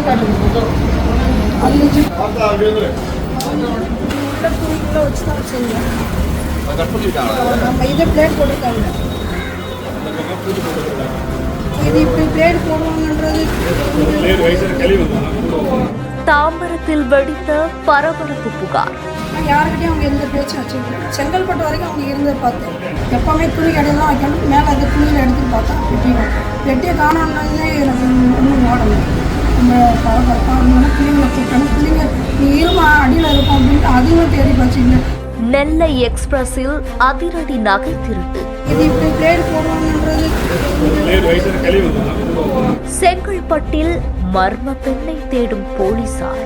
காட்டுது வச்சு தான் வச்சுருந்தேன். நம்ம இதை பிளேட் போட்டிருக்காங்க. இது இப்படி பிளேட் போடுவாங்கன்றது. தாம்பரத்தில் வெடித்த பரபரப்பு புகார். யாருக்கிட்டையும் அவங்க எந்த பேச்சும் வச்சுருக்கேன். செங்கல்பட்டு வரைக்கும் அவங்க இருந்ததை பார்த்தேன். எப்போவுமே துணி கடையில் தான் வைக்கணும். மேலே அந்த துணியில் எடுத்துன்னு பார்த்தா வெட்டியை காணோன்னே எனக்கு ஒன்றும் ஓடலை. நம்ம பரபரப்பாக பிள்ளைங்களை கூட்டணும். பிள்ளைங்க நீ இருமா அடியில் இருக்கும் அப்படின்ட்டு அதுவும் தேடி பார்த்திங்க. நெல்லை எக்ஸ்பிரஸில் அதிரடி நகை திருட்டு. இது இப்படி பிளேட் போடுவாங்கன்றது. செங்கல்பட்டில் மர்ம பெண்ணை தேடும் போலீசார்.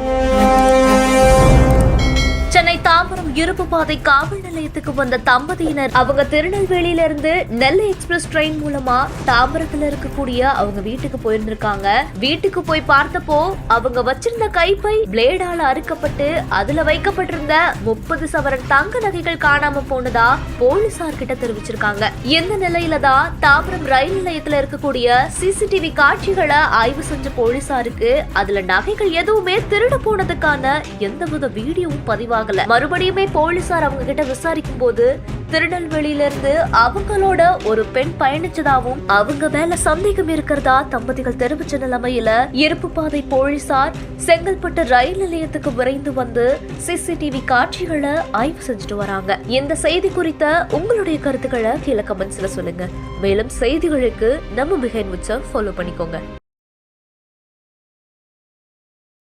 சென்னை தாம்பரம் இருப்பு பாதை காவல் நிலையத்துக்கு வந்த தம்பதியினர் அவங்க திருநெல்வேலியிலிருந்து நெல்லை எக்ஸ்பிரஸ் ட்ரெயின் மூலமா தாம்பரத்துல இருக்கக்கூடிய அவங்க வீட்டுக்கு போயிருந்திருக்காங்க. வீட்டுக்கு போய் பார்த்தப்போ அவங்க வச்சிருந்த கைப்பை பிளேடால அறுக்கப்பட்டு அதுல வைக்கப்பட்டிருந்த 30 சவரன் தங்க நகைகள் காணாம போனதா போலீசார் கிட்ட தெரிவிச்சிருக்காங்க. இந்த நிலையில தான் தாம்பரம் ரயில் நிலையத்துல இருக்கக்கூடிய சிசிடிவி காட்சிகளை ஆய்வு செஞ்ச போலீசாருக்கு அதுல நகைகள் எதுவுமே திருட போனதுக்கான எந்தவித வீடியோவும் பதிவாக மறுபடியுமே போலீசார் அவங்க கிட்ட விசாரிக்கும் போது திருநெல்வேலியிலிருந்து அவங்களோட ஒரு பெண் பயணிச்சதாவும் அவங்க மேல சந்தேகம் இருக்கிறதா தம்பதிகள் தெரிவிச்ச நிலைமையில இருப்பு பாதை போலீசார் செங்கல்பட்டு ரயில் நிலையத்துக்கு விரைந்து வந்து சிசிடிவி காட்சிகளை ஆய்வு செஞ்சுட்டு வராங்க. இந்த செய்தி குறித்த உங்களுடைய கருத்துக்களை கீழே கமெண்ட்ஸ்ல சொல்லுங்க. மேலும் செய்திகளுக்கு நம்ம பிஹைண்ட்வுட்ஸை ஃபாலோ பண்ணிக்கோங்க.